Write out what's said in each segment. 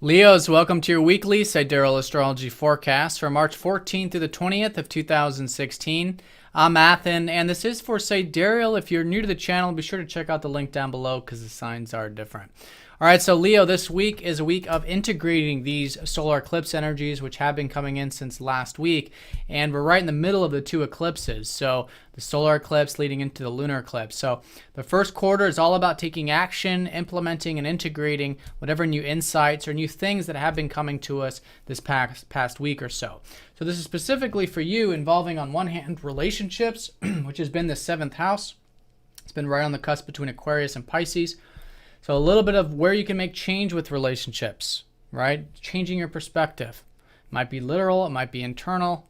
Leos, welcome to your weekly Sidereal Astrology forecast for March 14th through the 20th of 2016. I'm Athen, and this is for Sidereal. If you're new to the channel, be sure to check out the link down below because the signs are different. All right, so Leo, this week is a week of integrating these solar eclipse energies, which have been coming in since last week, and we're right in the middle of the two eclipses. So the solar eclipse leading into the lunar eclipse. So the first quarter is all about taking action, implementing and integrating whatever new insights or new things that have been coming to us this past week or so. So this is specifically for you, involving on one hand relationships, which has been the 7th house. It's been right on the cusp between Aquarius and Pisces. So a little bit of where you can make change with relationships, right? Changing your perspective. It might be literal, it might be internal.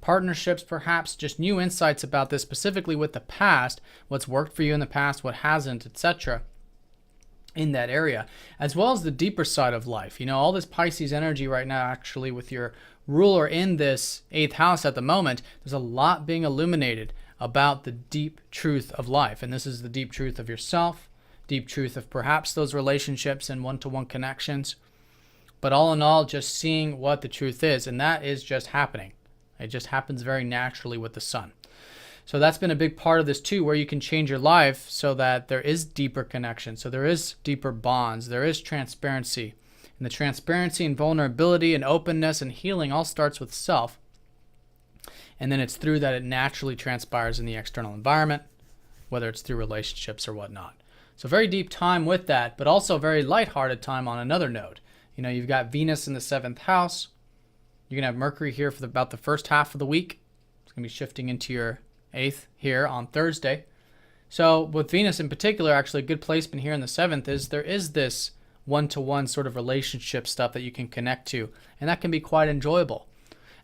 Partnerships, perhaps, just new insights about this, specifically with the past, what's worked for you in the past, what hasn't, etc. in that area, as well as the deeper side of life. You know, all this Pisces energy right now, actually, with your ruler in this 8th house at the moment, there's a lot being illuminated about the deep truth of life. And this is the deep truth of yourself, deep truth of perhaps those relationships and one-to-one connections. But all in all, just seeing what the truth is, and that is just happening. It just happens very naturally with the sun. So that's been a big part of this too, where you can change your life so that there is deeper connection. So there is deeper bonds, there is transparency. And the transparency and vulnerability and openness and healing all starts with self. And then it's through that it naturally transpires in the external environment, whether it's through relationships or whatnot. So very deep time with that, but also very lighthearted time on another note. You know, you've got Venus in the 7th house. You're going to have Mercury here for about the first half of the week. It's going to be shifting into your 8th here on Thursday. So with Venus in particular, actually a good placement here in the 7th is there is this one-to-one sort of relationship stuff that you can connect to, and that can be quite enjoyable.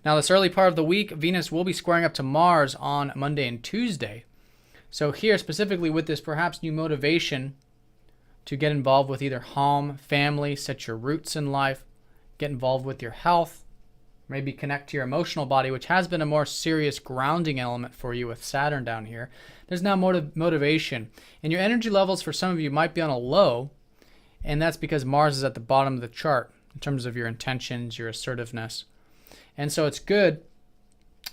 Now, this early part of the week, Venus will be squaring up to Mars on Monday and Tuesday. So here, specifically with this perhaps new motivation to get involved with either home, family, set your roots in life, get involved with your health, maybe connect to your emotional body, which has been a more serious grounding element for you with Saturn down here. There's now motivation. And your energy levels for some of you might be on a low, and that's because Mars is at the bottom of the chart in terms of your intentions, your assertiveness. And so it's good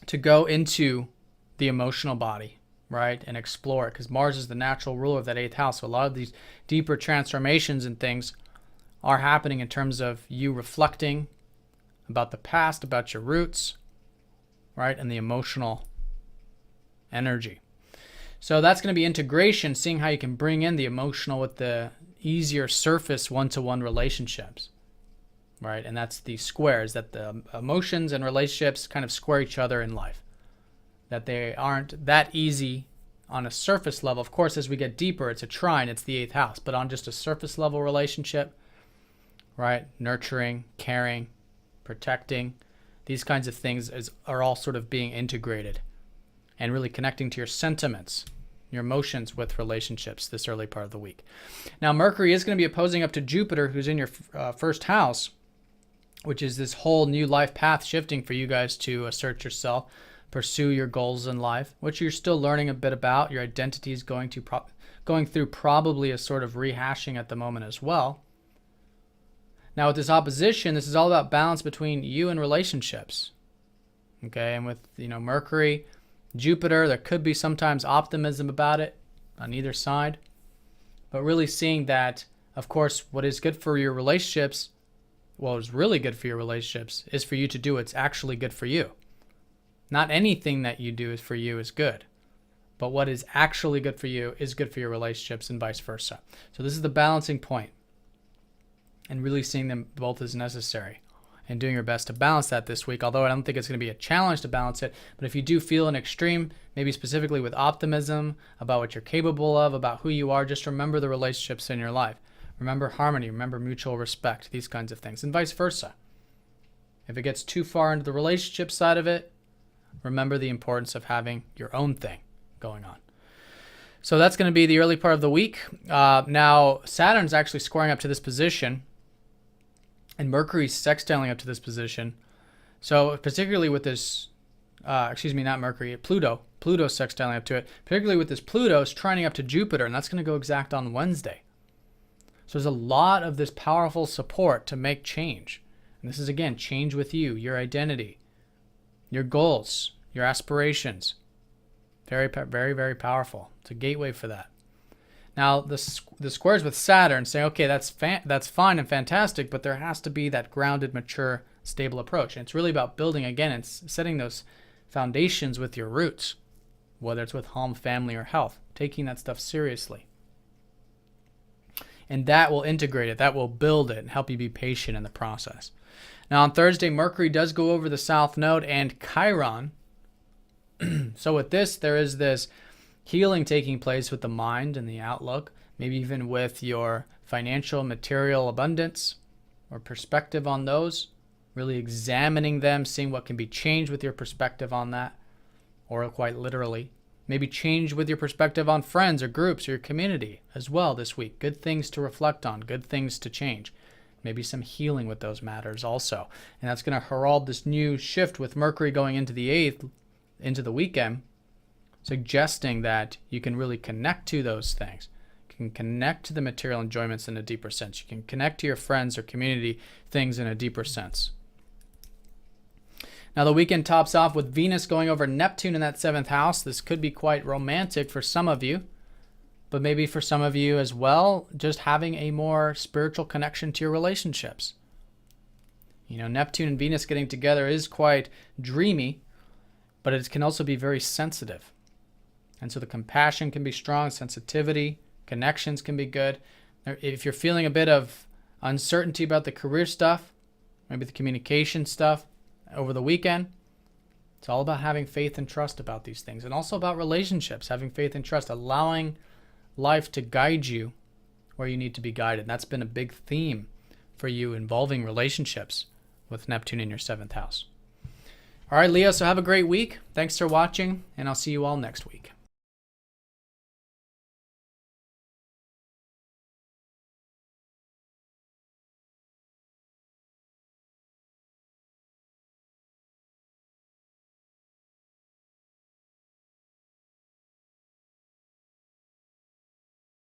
to go into the emotional body, right, and explore it, because Mars is the natural ruler of that 8th house. So a lot of these deeper transformations and things are happening in terms of you reflecting about the past, about your roots, right, and the emotional energy. So that's going to be integration, seeing how you can bring in the emotional with the easier surface one-to-one relationships, right? And that's the squares, that the emotions and relationships kind of square each other in life, that they aren't that easy on a surface level. Of course, as we get deeper, it's a trine, it's the 8th house, but on just a surface level relationship, right, nurturing, caring, protecting, these kinds of things are all sort of being integrated and really connecting to your sentiments, your emotions with relationships this early part of the week. Now, Mercury is going to be opposing up to Jupiter, who's in your first house, which is this whole new life path shifting for you guys to assert yourself, pursue your goals in life, which you're still learning a bit about. Your identity is going through probably a sort of rehashing at the moment as well. Now with this opposition, this is all about balance between you and relationships. Okay, and with, you know, Mercury, Jupiter, there could be sometimes optimism about it on either side. But really seeing that, of course, what is good for your relationships, well, it's really good for your relationships, is for you to do what's actually good for you. Not anything that you do is for you is good, but what is actually good for you is good for your relationships and vice versa. So this is the balancing point, and really seeing them both as necessary and doing your best to balance that this week, although I don't think it's going to be a challenge to balance it. But if you do feel an extreme, maybe specifically with optimism about what you're capable of, about who you are, just remember the relationships in your life. Remember harmony, remember mutual respect, these kinds of things, and vice versa. If it gets too far into the relationship side of it, remember the importance of having your own thing going on. So that's going to be the early part of the week. Now, Saturn's actually squaring up to this position, and Mercury's sextiling up to this position. So particularly with this, not Mercury, Pluto. Pluto's sextiling up to it. Particularly with this Pluto's trining up to Jupiter, and that's going to go exact on Wednesday. So there's a lot of this powerful support to make change. And this is, again, change with you, your identity, your goals, your aspirations. Very, very, very powerful. It's a gateway for that. Now, the squares with Saturn saying, okay, that's fine and fantastic, but there has to be that grounded, mature, stable approach. And it's really about building, again, and setting those foundations with your roots, whether it's with home, family, or health, taking that stuff seriously. And that will integrate it, that will build it, and help you be patient in the process. Now, on Thursday, Mercury does go over the South Node and Chiron. So with this, there is this healing taking place with the mind and the outlook, maybe even with your financial, material abundance or perspective on those, really examining them, seeing what can be changed with your perspective on that, or quite literally. Maybe change with your perspective on friends or groups or your community as well this week. Good things to reflect on, good things to change. Maybe some healing with those matters also. And that's going to herald this new shift with Mercury going into the 8th, into the weekend, suggesting that you can really connect to those things. You can connect to the material enjoyments in a deeper sense. You can connect to your friends or community things in a deeper sense. Now the weekend tops off with Venus going over Neptune in that 7th house. This could be quite romantic for some of you, but maybe for some of you as well, just having a more spiritual connection to your relationships. You know, Neptune and Venus getting together is quite dreamy, but it can also be very sensitive. And so the compassion can be strong, sensitivity, connections can be good. If you're feeling a bit of uncertainty about the career stuff, maybe the communication stuff over the weekend, it's all about having faith and trust about these things. And also about relationships, having faith and trust, allowing life to guide you where you need to be guided. And that's been a big theme for you involving relationships with Neptune in your 7th house. All right, Leo, so have a great week. Thanks for watching, and I'll see you all next week.